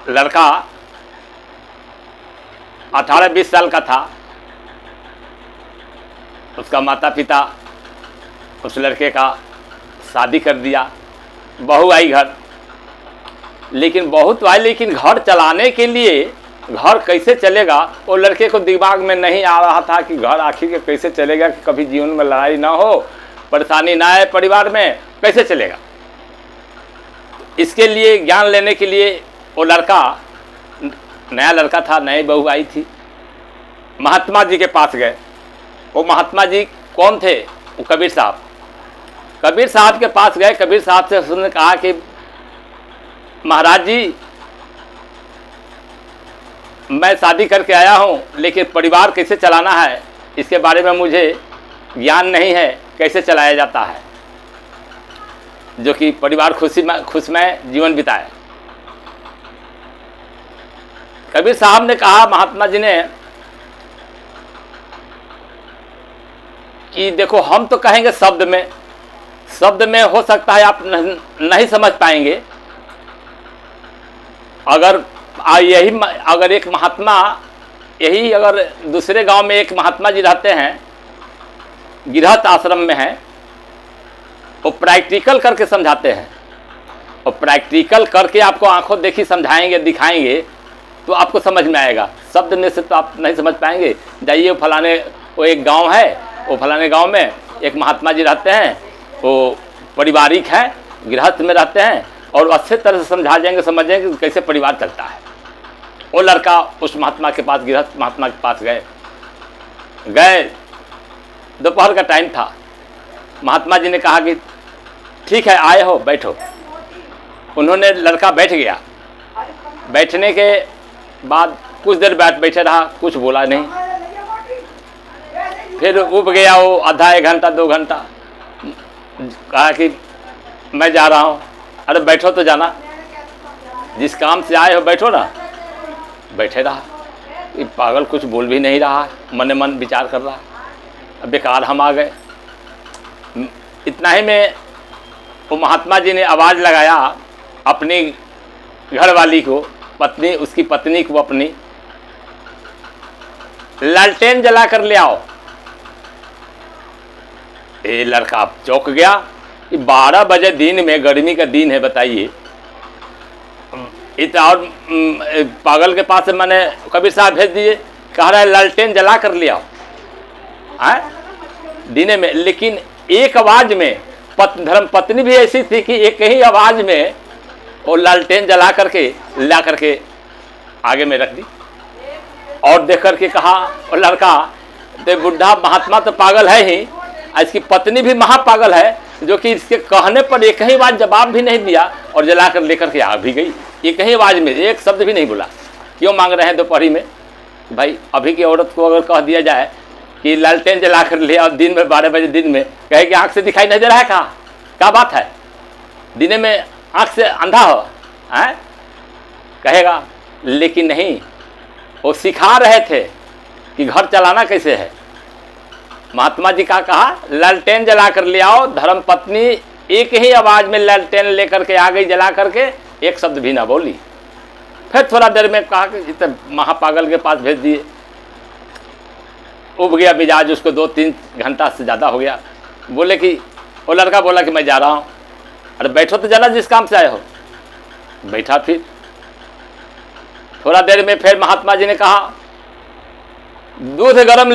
लड़का 18-20 साल का था। उसका माता पिता उस लड़के का शादी कर दिया। बहू आई घर, लेकिन बहू तो आई, लेकिन घर चलाने के लिए घर कैसे चलेगा वो लड़के को दिमाग में नहीं आ रहा था कि घर आखिर के कैसे चलेगा, कि कभी जीवन में लड़ाई ना हो, परेशानी ना आए परिवार में, कैसे चलेगा। इसके लिए ज्ञान लेने के लिए वो लड़का, नया लड़का था, नई बहू आई थी, महात्मा जी के पास गए। वो महात्मा जी कौन थे? वो कबीर साहब। कबीर साहब के पास गए। कबीर साहब से उसने कहा कि महाराज जी, मैं शादी करके आया हूँ, लेकिन परिवार कैसे चलाना है इसके बारे में मुझे ज्ञान नहीं है, कैसे चलाया जाता है, जो कि परिवार खुशमय जीवन बिताए। कबीर साहब ने कहा महात्मा जी ने कि देखो, हम तो कहेंगे शब्द में हो सकता है आप नहीं समझ पाएंगे। अगर एक महात्मा, यही अगर दूसरे गांव में एक महात्मा जी रहते हैं, गृहस्थ आश्रम में हैं, वो प्रैक्टिकल करके समझाते हैं, और प्रैक्टिकल करके आपको आंखों देखी समझाएंगे, दिखाएंगे, तो आपको समझ में आएगा। शब्द में से तो आप नहीं समझ पाएंगे। जाइए फलाने, वो एक गांव है, वो फलाने गांव में एक महात्मा जी रहते हैं, वो पारिवारिक हैं, गृहस्थ में रहते हैं, और अच्छे तरह से समझा जाएंगे, समझ जाएंगे कि कैसे परिवार चलता है। वो लड़का उस महात्मा के पास, गृहस्थ महात्मा के पास गए। दोपहर का टाइम था। महात्मा जी ने कहा कि ठीक है, आए हो, बैठो। उन्होंने, लड़का बैठ गया। बैठने के बाद कुछ देर बैठे रहा, कुछ बोला नहीं। फिर उब गया वो, आधा 1 घंटा 2 घंटा। कहा कि मैं जा रहा हूँ। अरे बैठो तो जाना, जिस काम से आए हो बैठो ना। बैठे रहा। ये पागल कुछ बोल भी नहीं रहा, मने मन विचार कर रहा। अब बेकार हम आ गए। इतना ही में वो महात्मा जी ने आवाज़ लगाया अपनी घरवाली को, पत्नी, उसकी पत्नी को, अपनी, लालटेन जला कर ले आओ। ये लड़का चौंक गया कि 12 बजे दिन में, गर्मी का दिन है, बताइए। इतना, और पागल के पास से मैंने कबीर साहब भेज दिए, कह रहा है लालटेन जला कर ले आओ दिन में। लेकिन एक आवाज में, धर्म पत्नी भी ऐसी थी कि एक ही आवाज में वो लालटेन जला करके ला करके आगे में रख दी, और देख करके कहा, और लड़का, तो बुढ़ा महात्मा तो पागल है ही, इसकी पत्नी भी महापागल है, जो कि इसके कहने पर एक ही बात जवाब भी नहीं दिया, और जलाकर लेकर के आ भी गई। एक ही आवाज में, एक शब्द भी नहीं बोला। क्यों मांग रहे हैं दोपहरी में? भाई, अभी की औरत को अगर कह दिया जाए कि लालटेन जला कर ले, और दिन में 12 बजे दिन में, कहे कि आँख से दिखाई नहीं दे रहा है, क्या बात है, दिन में आँख से अंधा हो, है कहेगा। लेकिन नहीं, वो सिखा रहे थे कि घर चलाना कैसे है। महात्मा जी का कहा लालटेन जला कर ले आओ। धर्म पत्नी एक ही आवाज में लालटेन लेकर के आ गई, जला करके, एक शब्द भी ना बोली। फिर थोड़ा देर में कहा कि इतने महापागल के पास भेज दिए। उब गया मिजाज, उसको 2-3 घंटा से ज़्यादा हो गया। बोले कि, वो लड़का बोला कि मैं जा रहा हूँ। अरे बैठो तो जाना, जिस काम से आए हो। बैठा। फिर थोड़ा देर में फिर महात्मा जी ने कहा दूध गर्म